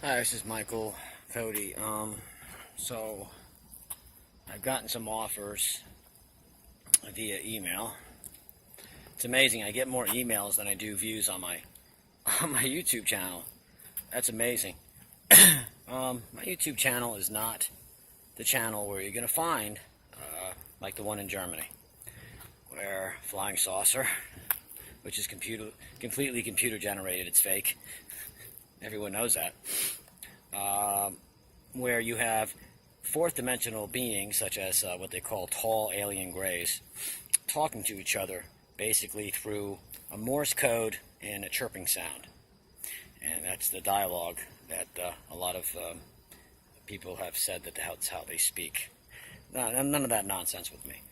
Hi, this is Michael Cody. So I've gotten some offers via email. It's amazing. I get more emails than I do views on my YouTube channel. That's amazing. My YouTube channel is not the channel where you're going to find like the one in Germany, where flying saucer, which is completely computer generated. It's fake. Everyone knows that. Where you have fourth dimensional beings, such as what they call tall alien greys, talking to each other basically through a Morse code and a chirping sound. And that's the dialogue that a lot of people have said that that's how they speak. None of that nonsense with me.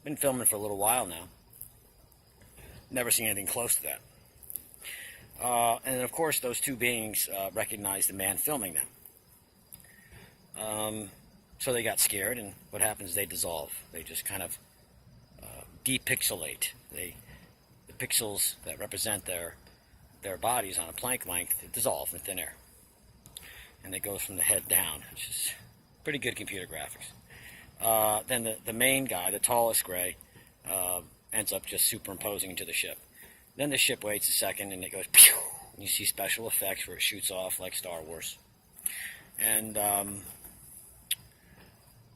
Been filming for a little while now. Never seen anything close to that. And of course, those two beings recognize the man filming them. So they got scared, and what happens? They dissolve. They just kind of depixelate. The pixels that represent their bodies on a Planck length dissolve in thin air, and it goes from the head down, which is pretty good computer graphics. Then the main guy, the tallest gray, ends up just superimposing into the ship. Then the ship waits a second, and it goes pew, and you see special effects where it shoots off like Star Wars. And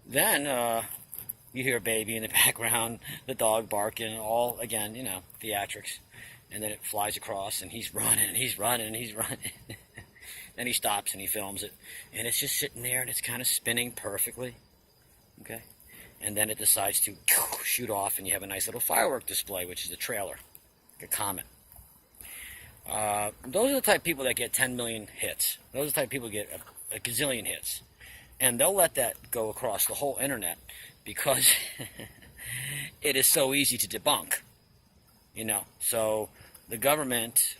then you hear a baby in the background, the dog barking, all, again, theatrics. And then it flies across, and he's running, and he's running, and he's running. Then he stops, and he films it. And it's just sitting there, and it's kind of spinning perfectly. Okay? And then it decides to shoot off, and you have a nice little firework display, which is the trailer. A comment. Those are the type of people that get 10 million hits. Those are the type of people who get a gazillion hits. And they'll let that go across the whole internet because it is so easy to debunk. So the government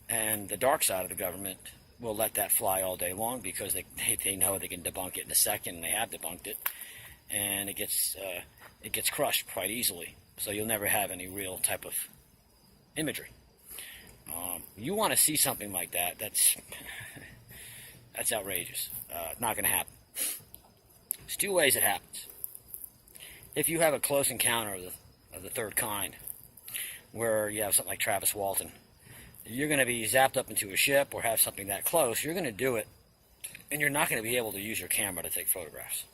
and the dark side of the government will let that fly all day long because they know they can debunk it in a second, and they have debunked it. And it gets crushed quite easily. So you'll never have any real type of imagery. You want to see something like that, that's outrageous. Not going to happen. There's two ways it happens. If you have a close encounter of the third kind, where you have something like Travis Walton, you're going to be zapped up into a ship or have something that close, you're going to do it, and you're not going to be able to use your camera to take photographs.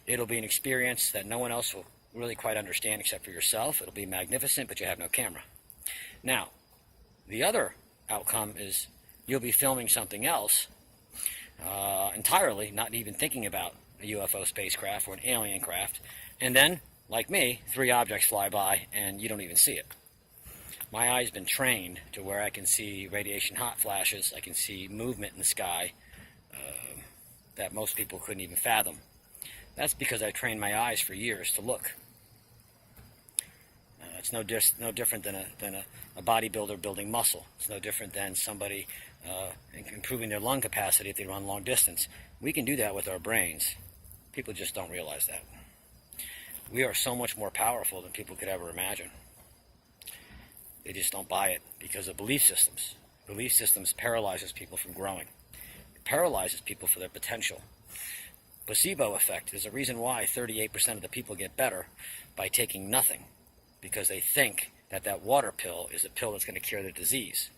It'll be an experience that no one else will really quite understand except for yourself. It'll be magnificent, but you have no camera. Now, the other outcome is you'll be filming something else entirely, not even thinking about a UFO spacecraft or an alien craft, and then, like me, 3 objects fly by and you don't even see it. My eye's been trained to where I can see radiation hot flashes, I can see movement in the sky that most people couldn't even fathom. That's because I trained my eyes for years to look. It's no different than a bodybuilder building muscle. It's no different than somebody improving their lung capacity if they run long distance. We can do that with our brains. People just don't realize that. We are so much more powerful than people could ever imagine. They just don't buy it because of belief systems. Belief systems paralyzes people from growing. It paralyzes people for their potential. Placebo effect is a reason why 38% of the people get better by taking nothing, because they think that water pill is a pill that's going to cure their disease.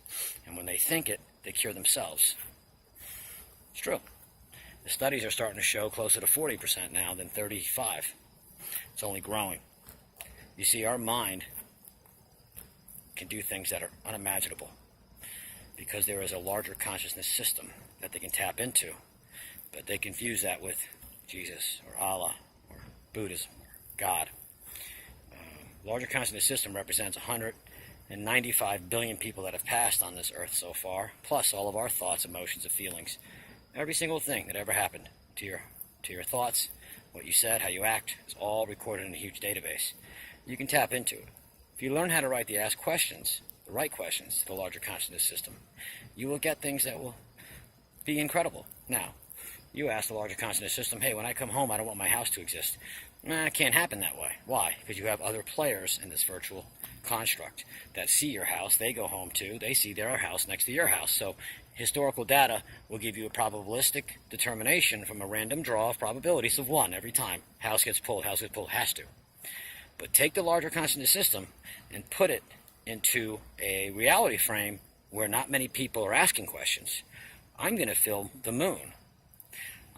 And when they think it, they cure themselves. It's true. The studies are starting to show closer to 40% now than 35%. It's only growing. You see, our mind can do things that are unimaginable because there is a larger consciousness system that they can tap into, but they confuse that with Jesus or Allah or Buddhism or God. Larger consciousness system represents 195 billion people that have passed on this earth so far, plus all of our thoughts, emotions, and feelings. Every single thing that ever happened to your thoughts, what you said, how you act, is all recorded in a huge database. You can tap into it. If you learn how to write the right questions to the larger consciousness system, you will get things that will be incredible. Now, you ask the larger consciousness system, hey, when I come home, I don't want my house to exist. It can't happen that way. Why? Because you have other players in this virtual construct that see your house, they go home to, they see their house next to your house. So historical data will give you a probabilistic determination from a random draw of probabilities of 1 every time. House gets pulled, has to. But take the larger consciousness system and put it into a reality frame where not many people are asking questions. I'm going to film the moon.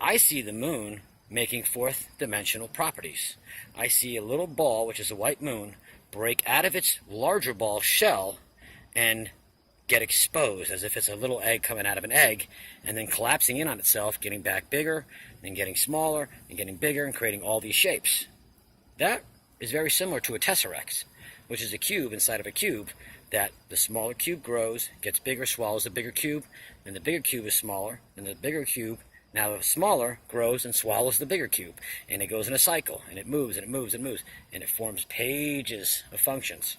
I see the moon making fourth dimensional properties. I see a little ball, which is a white moon, break out of its larger ball shell and get exposed as if it's a little egg coming out of an egg, and then collapsing in on itself, getting back bigger, then getting smaller, and getting bigger, and creating all these shapes. That is very similar to a tesseract, which is a cube inside of a cube, that the smaller cube grows, gets bigger, swallows the bigger cube, then the bigger cube is smaller, and the bigger cube, now the smaller, grows and swallows the bigger cube, and it goes in a cycle, and it moves, and it moves, and moves, and it forms pages of functions.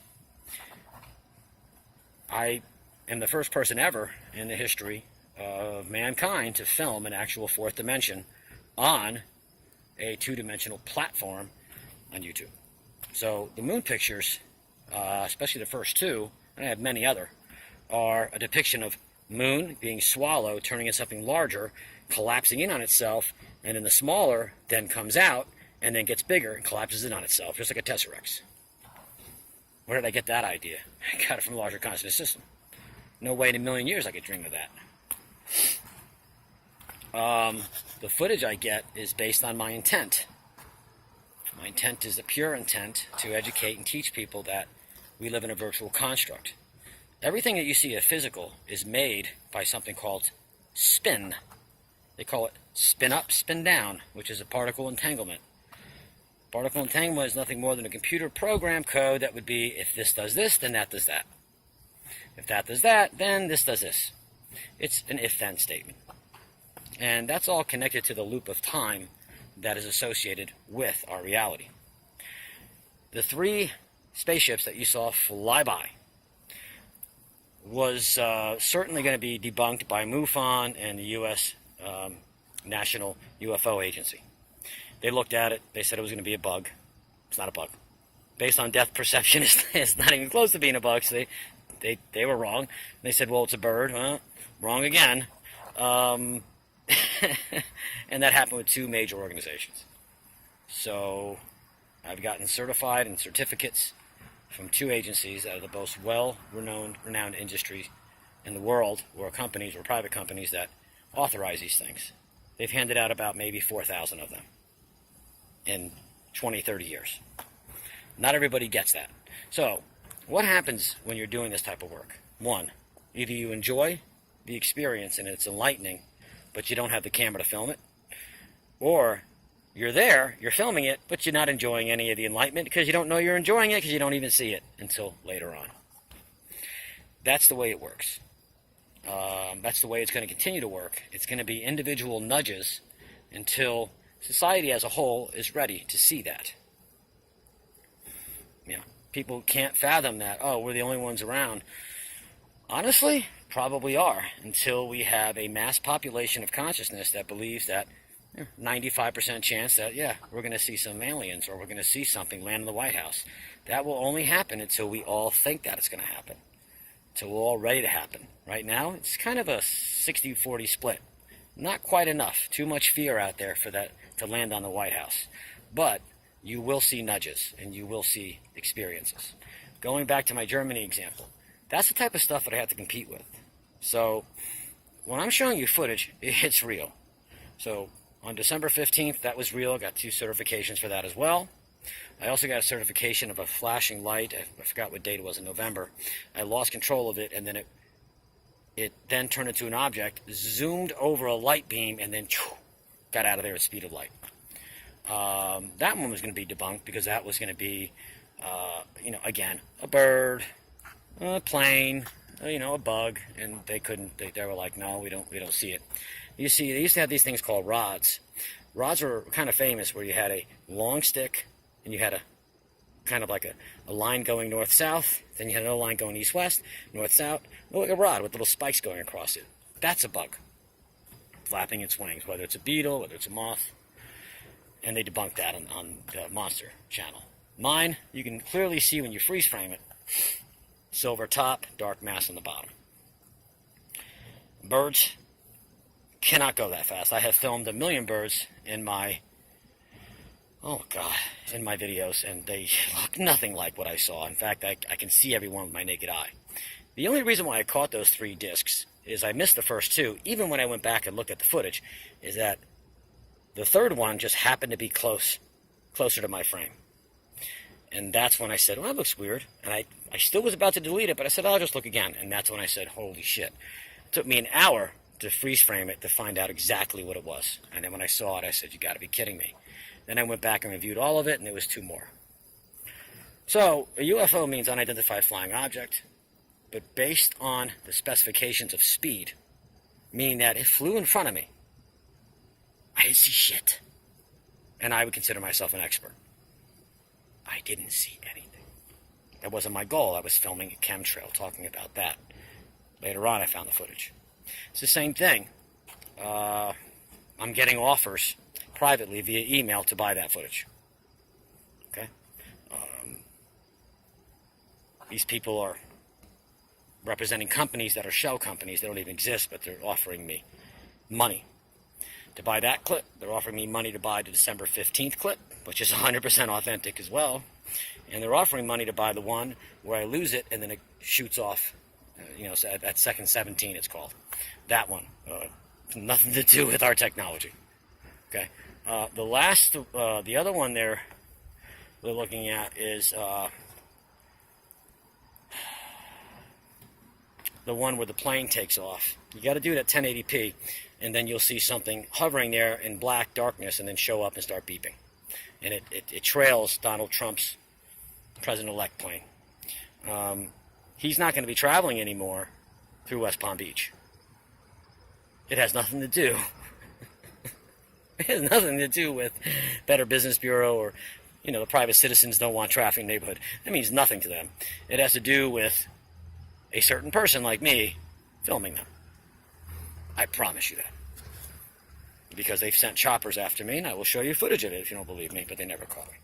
I am the first person ever in the history of mankind to film an actual fourth dimension on a two-dimensional platform on YouTube. So the moon pictures, especially the first two, and I have many other, are a depiction of moon being swallowed, turning into something larger, collapsing in on itself, and then the smaller then comes out and then gets bigger and collapses in on itself, just like a tesseract. Where did I get that idea? I got it from a larger consciousness system. No way in a million years I could dream of that. The footage I get is based on my intent. My intent is a pure intent to educate and teach people that we live in a virtual construct. Everything that you see as physical is made by something called spin. They call it spin up, spin down, which is a particle entanglement. Particle entanglement is nothing more than a computer program code that would be, if this does this, then that does that. If that does that, then this does this. It's an if-then statement. And that's all connected to the loop of time that is associated with our reality. The 3 spaceships that you saw fly by was certainly going to be debunked by MUFON and the U.S. National UFO Agency. They looked at it. They said it was going to be a bug. It's not a bug. Based on depth perception, it's not even close to being a bug. So they were wrong. They said, well, it's a bird. Well, wrong again. And that happened with 2 major organizations. So I've gotten certified and certificates from 2 agencies out of the most well-renowned industries in the world, or companies, or private companies that authorize these things. They've handed out about maybe 4,000 of them in 20, 30 years. Not everybody gets that. So what happens when you're doing this type of work? 1, either you enjoy the experience and it's enlightening, but you don't have the camera to film it, or you're there, you're filming it, but you're not enjoying any of the enlightenment because you don't know you're enjoying it because you don't even see it until later on. That's the way it works. That's the way it's going to continue to work. It's going to be individual nudges until society as a whole is ready to see that. Yeah, people can't fathom that, oh, we're the only ones around. Honestly, probably are, until we have a mass population of consciousness that believes that 95% chance that, yeah, we're going to see some aliens or we're going to see something land in the White House. That will only happen until we all think that it's going to happen, until we're all ready to happen. Right now, it's kind of a 60-40 split. Not quite enough. Too much fear out there for that to land on the White House. But you will see nudges and you will see experiences. Going back to my Germany example, that's the type of stuff that I have to compete with. So when I'm showing you footage, it's real. So on December 15th, that was real. I got 2 certifications for that as well. I also got a certification of a flashing light. I forgot what date it was in November. I lost control of it, and then it then turned into an object, zoomed over a light beam, and then got out of there at the speed of light. That one was going to be debunked because that was going to be, again, a bird, a plane, a bug, and they couldn't. They were like, no, we don't see it. You see, they used to have these things called rods. Rods were kind of famous, where you had a long stick and you had a kind of like a line going north-south. Then you had another line going east-west, north-south. Like a rod with little spikes going across it. That's a bug flapping its wings, whether it's a beetle, whether it's a moth. And they debunked that on the Monster channel. Mine, you can clearly see when you freeze frame it, Silver top, dark mass on the bottom. Birds cannot go that fast. I have filmed 1 million birds in my, in my videos, and they look nothing like what I saw. In fact, I can see every one with my naked eye. The only reason why I caught those 3 discs is I missed the first 2, even when I went back and looked at the footage, is that the third one just happened to be closer to my frame. And that's when I said, well, that looks weird. And I still was about to delete it, but I said, I'll just look again. And that's when I said, holy shit. It took me an hour to freeze frame it to find out exactly what it was. And then when I saw it, I said, you got to be kidding me. Then I went back and reviewed all of it, and there was 2 more. So a UFO means unidentified flying object, but based on the specifications of speed, meaning that it flew in front of me. I didn't see shit. And I would consider myself an expert. I didn't see anything. That wasn't my goal. I was filming a chemtrail, talking about that. Later on, I found the footage. It's the same thing. I'm getting offers privately via email to buy that footage. Okay? These people are representing companies that are shell companies. They don't even exist, but they're offering me money to buy that clip. They're offering me money to buy the December 15th clip, which is 100% authentic as well. And they're offering money to buy the one where I lose it and then it shoots off, so at second 17 it's called. That one. Nothing to do with our technology. Okay. The other one we're looking at is the one where the plane takes off. You got to do it at 1080p, and then you'll see something hovering there in black darkness and then show up and start beeping. And it trails Donald Trump's president-elect plane. He's not going to be traveling anymore through West Palm Beach. It has nothing to do. It has nothing to do with Better Business Bureau or, the private citizens don't want traffic in the neighborhood. That means nothing to them. It has to do with a certain person like me filming them. I promise you that. Because they've sent choppers after me, and I will show you footage of it if you don't believe me, but they never caught me.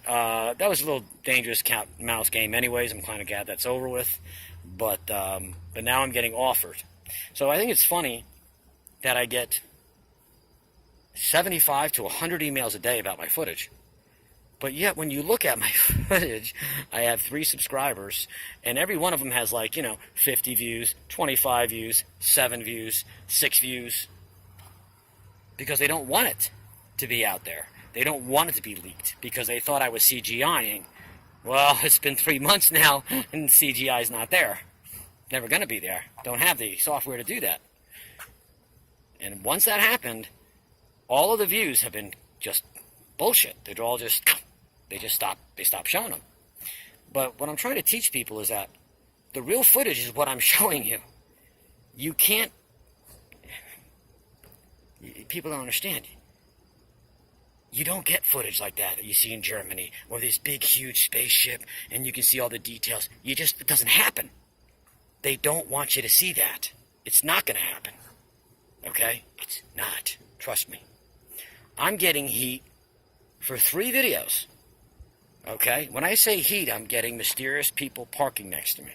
That was a little dangerous cat-mouse game anyways. I'm kind of glad that's over with. But now I'm getting offered. So I think it's funny that I get 75 to 100 emails a day about my footage. But yet, when you look at my footage, I have 3 subscribers, and every one of them has 50 views, 25 views, 7 views, 6 views. Because they don't want it to be out there. They don't want it to be leaked because they thought I was CGIing. Well, it's been 3 months now, and CGI's not there. Never going to be there. Don't have the software to do that. And once that happened, all of the views have been just bullshit. They're all just... They stop showing them. But what I'm trying to teach people is that the real footage is what I'm showing you. You can't... People don't understand. You don't get footage like that you see in Germany, or this big, huge spaceship, and you can see all the details. It doesn't happen. They don't want you to see that. It's not going to happen. Okay? It's not. Trust me. I'm getting heat for 3 videos. Okay? When I say heat, I'm getting mysterious people parking next to me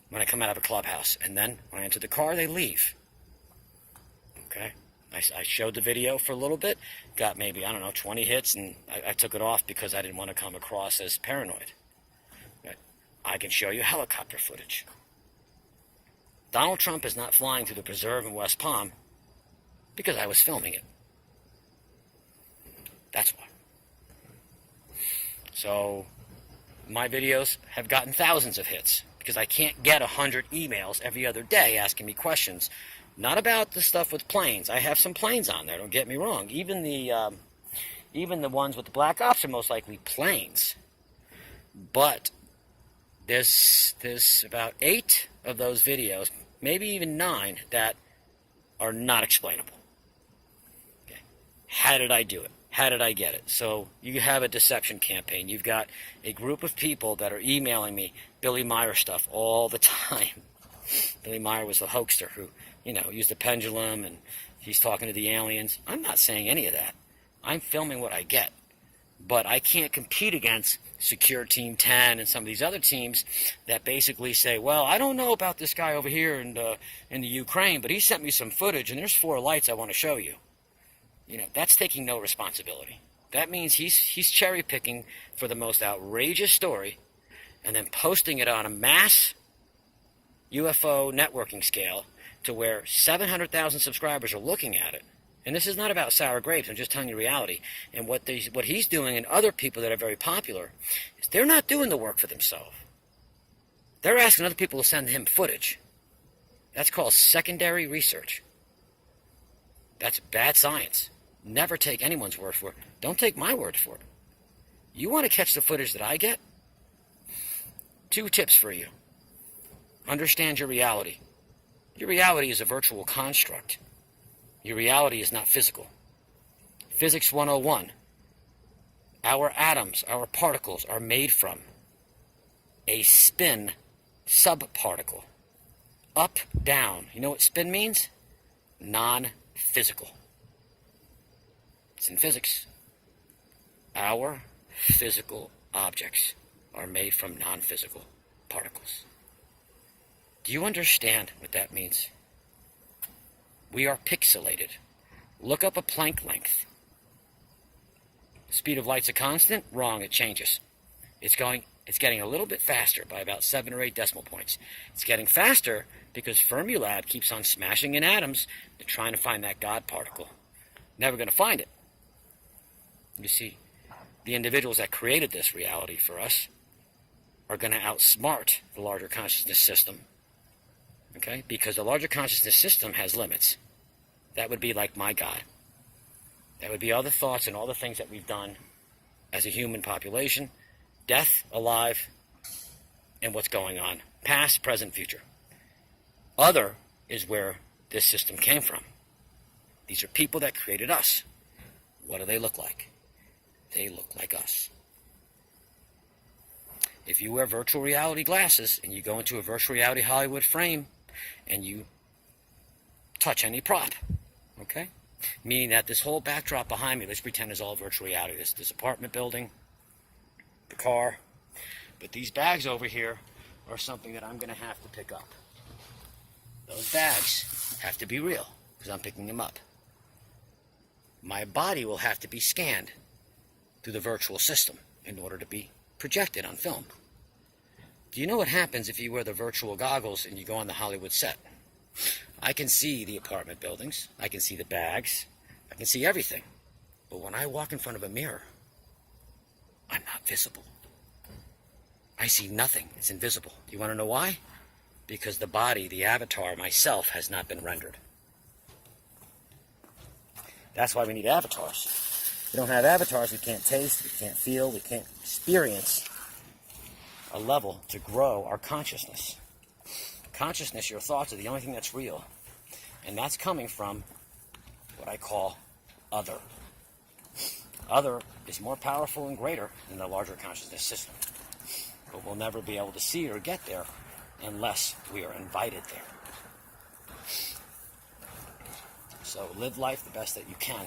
when I come out of a clubhouse. And then when I enter the car, they leave. Okay? I showed the video for a little bit, got maybe, 20 hits, and I took it off because I didn't want to come across as paranoid. But I can show you helicopter footage. Donald Trump is not flying through the preserve in West Palm because I was filming it. That's why. So, my videos have gotten thousands of hits because I can't get 100 emails every other day asking me questions. Not about the stuff with planes. I have some planes on there, don't get me wrong. Even the ones with the black ops are most likely planes. But there's about 8 of those videos, maybe even 9, that are not explainable. Okay. How did I do it? How did I get it? So you have a deception campaign. You've got a group of people that are emailing me Billy Meyer stuff all the time. Billy Meyer was the hoaxer who, used the pendulum and he's talking to the aliens. I'm not saying any of that. I'm filming what I get. But I can't compete against Secure Team 10 and some of these other teams that basically say, well, I don't know about this guy over here in the Ukraine, but he sent me some footage, and there's 4 lights I want to show you. You know, that's taking no responsibility. That means he's cherry picking for the most outrageous story and then posting it on a mass UFO networking scale to where 700,000 subscribers are looking at it. And this is not about sour grapes. I'm just telling you reality. And what he's doing and other people that are very popular is they're not doing the work for themselves. They're asking other people to send him footage. That's called secondary research. That's bad science. Never take anyone's word for it. Don't take my word for it. You want to catch the footage that I get? 2 tips for you. Understand your reality. Your reality is a virtual construct. Your reality is not physical. Physics 101. Our atoms, our particles are made from a spin subparticle. Up, down. You know what spin means? Non-physical. It's in physics. Our physical objects are made from non-physical particles. Do you understand what that means? We are pixelated. Look up a Planck length. Speed of light's a constant? Wrong, it changes. It's getting a little bit faster by about 7 or 8 decimal points. It's getting faster because Fermilab keeps on smashing in atoms and trying to find that God particle. Never going to find it. You see, the individuals that created this reality for us are going to outsmart the larger consciousness system. Okay? Because the larger consciousness system has limits. That would be like my God. That would be all the thoughts and all the things that we've done as a human population. Death, alive, and what's going on. Past, present, future. Other is where this system came from. These are people that created us. What do they look like? They look like us. If you wear virtual reality glasses and you go into a virtual reality Hollywood frame and you touch any prop, okay? Meaning that this whole backdrop behind me, let's pretend is all virtual reality. This apartment building, the car. But these bags over here are something that I'm going to have to pick up. Those bags have to be real because I'm picking them up. My body will have to be scanned through the virtual system in order to be projected on film. Do you know what happens if you wear the virtual goggles and you go on the Hollywood set? I can see the apartment buildings, I can see the bags, I can see everything. But when I walk in front of a mirror, I'm not visible. I see nothing. It's invisible. Do you want to know why? Because the body, the avatar, myself, has not been rendered. That's why we need avatars. If we don't have avatars, we can't taste, we can't feel, we can't experience a level to grow our consciousness. Consciousness, your thoughts are the only thing that's real. And that's coming from what I call other. Other is more powerful and greater than the larger consciousness system. But we'll never be able to see or get there unless we are invited there. So live life the best that you can.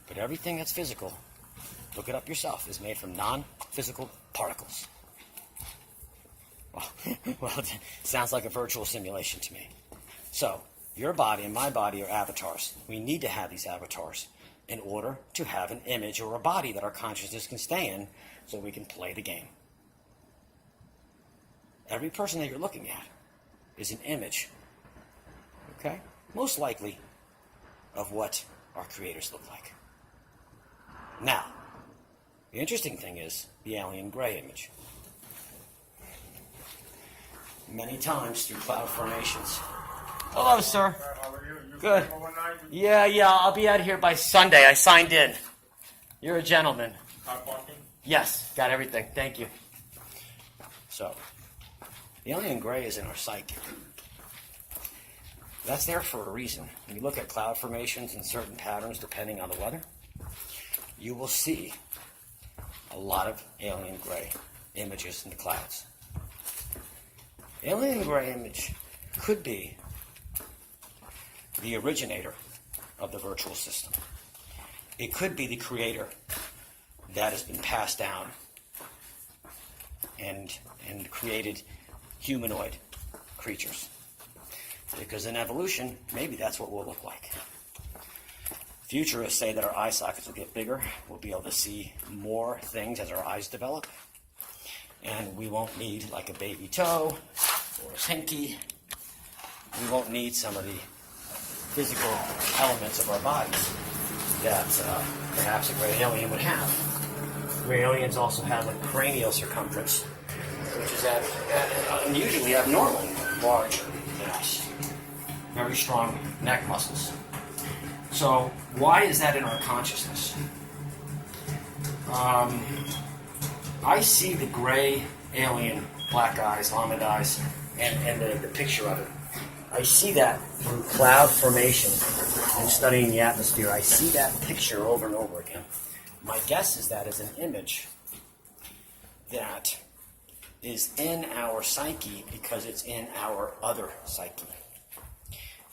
But everything that's physical, look it up yourself, is made from non-physical particles. Well, it sounds like a virtual simulation to me. So, your body and my body are avatars. We need to have these avatars in order to have an image or a body that our consciousness can stay in so we can play the game. Every person that you're looking at is an image, okay? Most likely of what our creators look like. Now, the interesting thing is the alien gray image. Many times through cloud formations. Hello, sir. How are you? You Good. came overnight? Yeah, I'll be out here by Sunday. I signed in. You're a gentleman. Car parking? Yes, got everything. Thank you. So, the alien gray is in our psyche. That's there for a reason. When you look at cloud formations and certain patterns depending on the weather, you will see a lot of alien gray images in the clouds. Alien gray image could be the originator of the virtual system. It could be the creator that has been passed down and created humanoid creatures. Because in evolution, maybe that's what we'll look like. Futurists say that our eye sockets will get bigger. We'll be able to see more things as our eyes develop. And we won't need like a baby toe or a hinky. We won't need some of the physical elements of our bodies that perhaps a gray alien would have. Gray aliens also have a cranial circumference, which is unusually abnormal, larger than us. Very strong neck muscles. So why is that in our consciousness? I see the gray alien, black eyes, llama eyes, and the picture of it. I see that through cloud formation and studying the atmosphere. I see that picture over and over again. My guess is that is an image that is in our psyche because it's in our other psyche.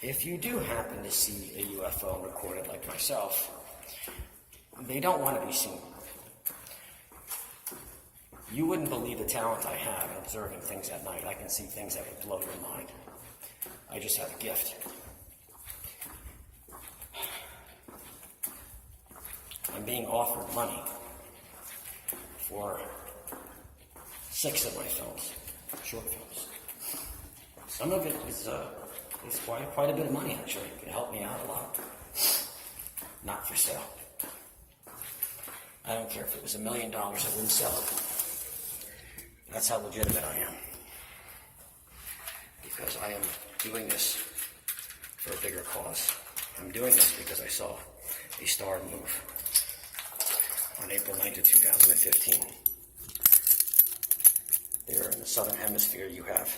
If you do happen to see a UFO recorded like myself, they don't want to be seen. You wouldn't believe the talent I have in observing things at night. I can see things that would blow your mind. I just have a gift. I'm being offered money for 6 of my films, short films. Some of it is quite a bit of money, actually. It can help me out a lot. Not for sale. I don't care if it was $1 million, I wouldn't sell it. That's how legitimate I am. Because I am doing this for a bigger cause. I'm doing this because I saw a star move on April 9th of 2015. There in the southern hemisphere you have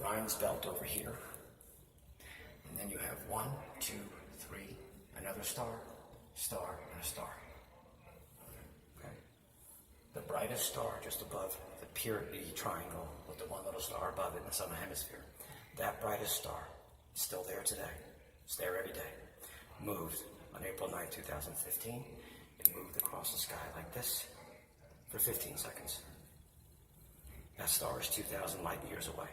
Orion's belt over here. And then you have 1, 2, 3, another star, and a star. Okay? The brightest star just above the Purity Triangle with the one little star above it in the southern hemisphere. That brightest star is still there today. It's there every day. Moved on April 9, 2015. It moved across the sky like this for 15 seconds. That star is 2,000 light years away.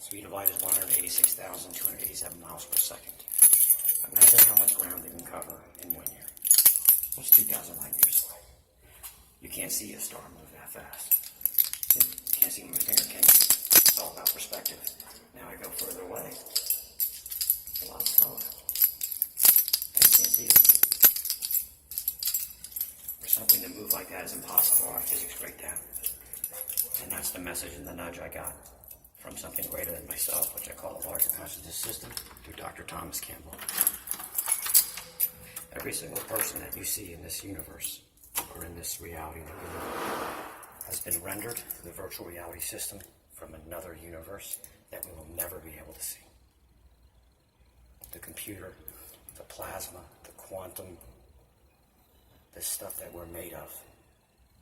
Speed of light is 186,287 miles per second. Imagine how much ground they can cover in 1 year. What's 2,000 light years away? You can't see a star move that fast. You can't see it with your finger, can you? It's all about perspective. Now I go further away. It's a lot slower. And you can't see it. For something to move like that is impossible. Our physics break down. And that's the message and the nudge I got from something greater than myself, which I call a larger consciousness system, through Dr. Thomas Campbell. Every single person that you see in this universe, or in this reality that we live in, has been rendered to the virtual reality system from another universe that we will never be able to see. The computer, the plasma, the quantum, this stuff that we're made of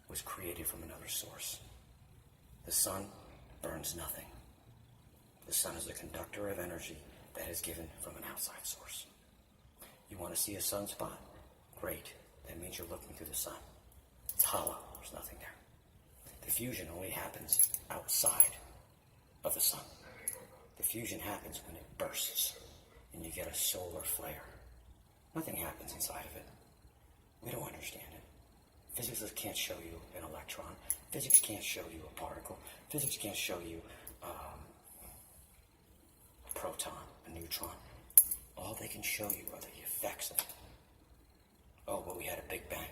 was created from another source. The sun burns nothing. The sun is a conductor of energy that is given from an outside source. You want to see a sunspot? Great. That means you're looking through the sun. It's hollow. There's nothing there. The fusion only happens outside of the sun. The fusion happens when it bursts and you get a solar flare. Nothing happens inside of it. We don't understand it. Physics can't show you an electron. Physics can't show you a particle. Physics can't show you a proton, a neutron. All they can show you are the effects of it. Oh, well, we had a Big Bang.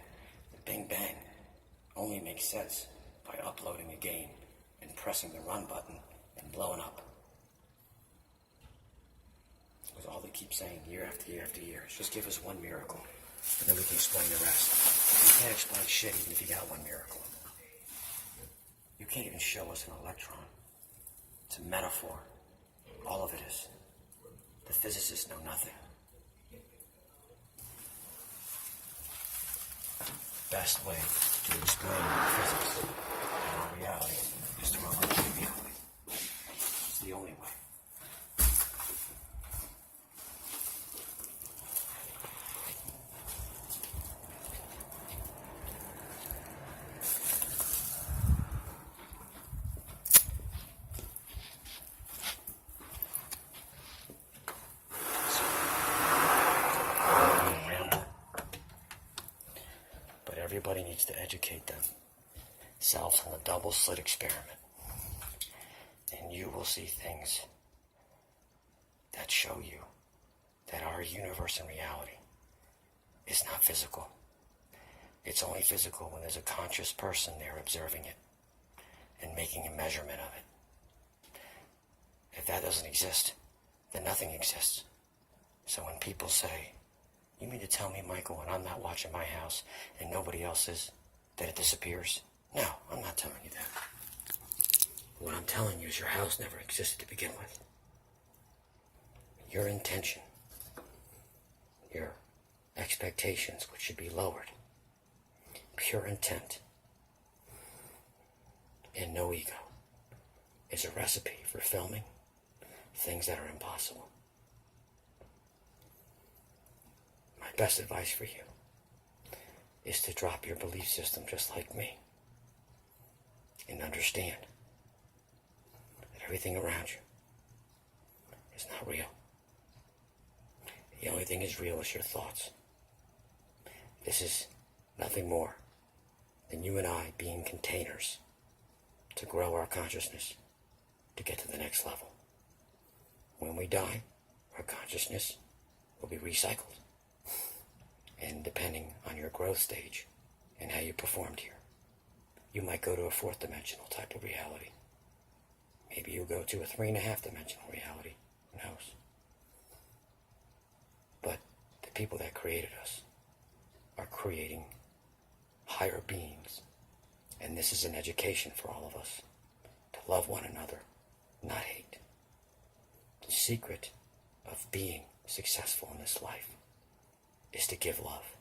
The Big Bang only makes sense by uploading a game and pressing the run button and blowing up. That's all they keep saying year after year after year. Just give us one miracle, and then we can explain the rest. You can't explain shit even if you got one miracle. You can't even show us an electron. It's a metaphor. All of it is. The physicists know nothing. Best way to explain physics and our reality is to our reality. It's the only way. needs to educate themselves on the double slit experiment. And you will see things that show you that our universe and reality is not physical. It's only physical when there's a conscious person there observing it and making a measurement of it. If that doesn't exist, then nothing exists. So when people say, you mean to tell me, Michael, when I'm not watching my house and nobody else is, that it disappears? No, I'm not telling you that. What I'm telling you is your house never existed to begin with. Your intention, your expectations, which should be lowered, pure intent, and no ego, is a recipe for filming things that are impossible. My best advice for you is to drop your belief system just like me and understand that everything around you is not real. The only thing is real is your thoughts. This is nothing more than you and I being containers to grow our consciousness to get to the next level. When we die, our consciousness will be recycled. And depending on your growth stage and how you performed here, you might go to a fourth dimensional type of reality. Maybe you'll go to a 3.5 dimensional reality. Who knows? But the people that created us are creating higher beings. And this is an education for all of us to love one another, not hate. The secret of being successful in this life is to give love,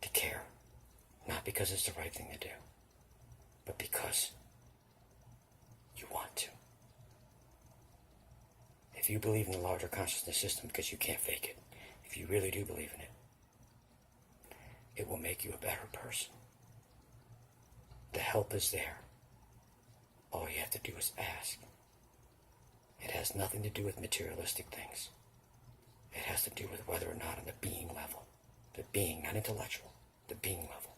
to care, not because it's the right thing to do, but because you want to. If you believe in the larger consciousness system because you can't fake it, if you really do believe in it, it will make you a better person. The help is there. All you have to do is ask. It has nothing to do with materialistic things. It has to do with whether or not on the being level, the being, not intellectual, the being level,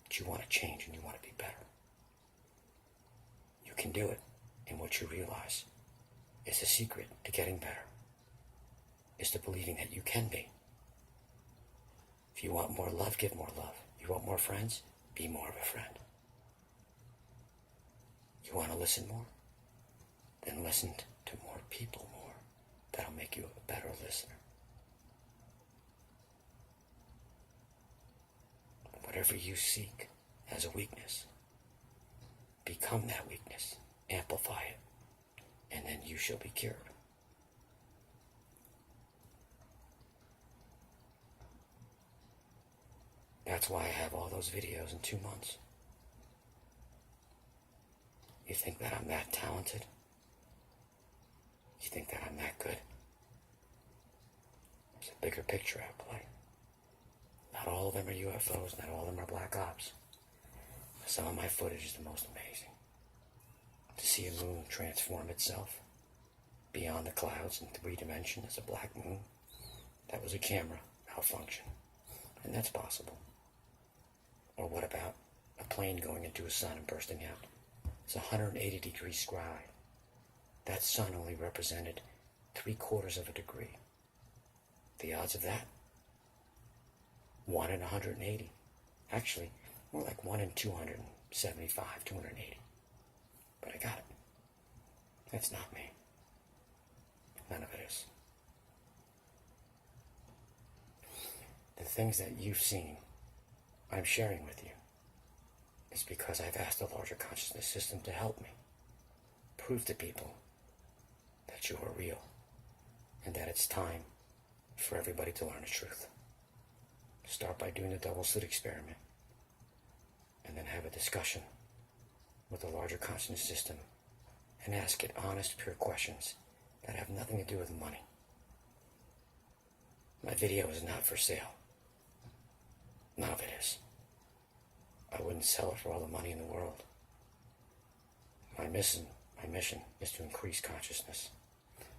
that you want to change and you want to be better. You can do it, and what you realize is the secret to getting better, is to believing that you can be. If you want more love, give more love. You want more friends, be more of a friend. You want to listen more? Then listen to more people more. That'll make you a better listener. Whatever you seek as a weakness, become that weakness, amplify it, and then you shall be cured. That's why I have all those videos in 2 months. You think that I'm that talented? You think that I'm that good? There's a bigger picture at play. Not all of them are UFOs, not all of them are black ops. Some of my footage is the most amazing. To see a moon transform itself beyond the clouds in 3 dimensions as a black moon, that was a camera malfunction. And that's possible. Or what about a plane going into a sun and bursting out? It's a 180-degree scribe. That sun only represented 3/4 of a degree. The odds of that? 1 in 180. Actually, more like 1 in 275, 280. But I got it. That's not me. None of it is. The things that you've seen, I'm sharing with you, is because I've asked the larger consciousness system to help me prove to people that you are real and that it's time for everybody to learn the truth. Start by doing the double slit experiment and then have a discussion with the larger consciousness system and ask it honest, pure questions that have nothing to do with money. My video is not for sale. None of it is. I wouldn't sell it for all the money in the world. My mission is to increase consciousness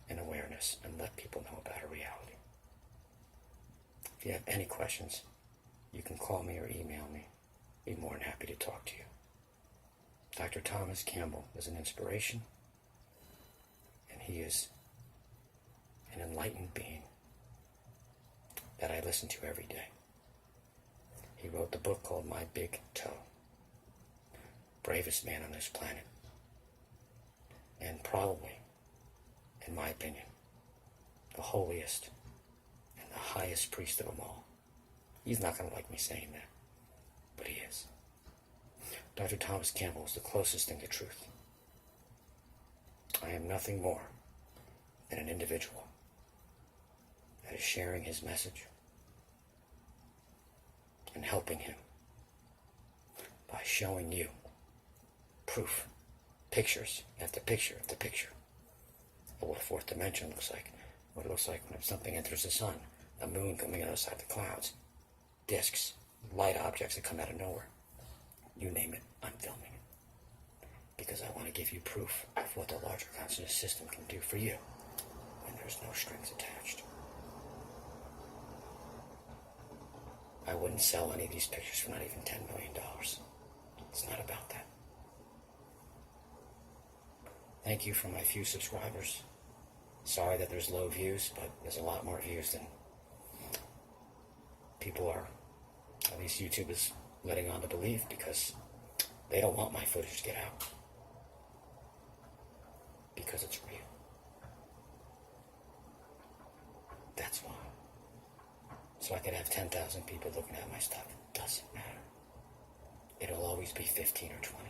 and awareness and let people know about a reality. If you have any questions, you can call me or email me. be more than happy to talk to you. Dr. Thomas Campbell is an inspiration, and he is an enlightened being that I listen to every day. He wrote the book called My Big Toe. Bravest man on this planet. And probably, in my opinion, the holiest and the highest priest of them all. He's not going to like me saying that, but he is. Dr. Thomas Campbell is the closest thing to truth. I am nothing more than an individual that is sharing his message and helping him by showing you proof, pictures after picture after picture of what a fourth dimension looks like, what it looks like when something enters the sun, a moon coming out outside the clouds, discs, light objects that come out of nowhere. You name it, I'm filming it. Because I want to give you proof of what the larger consciousness system can do for you when there's no strings attached. I wouldn't sell any of these pictures for not even $10 million. It's not about that. Thank you for my few subscribers. Sorry that there's low views, but there's a lot more views than people are, at least YouTube is letting on to believe, because they don't want my footage to get out. Because it's real. That's why. So I could have 10,000 people looking at my stuff. It doesn't matter. It'll always be 15 or 20.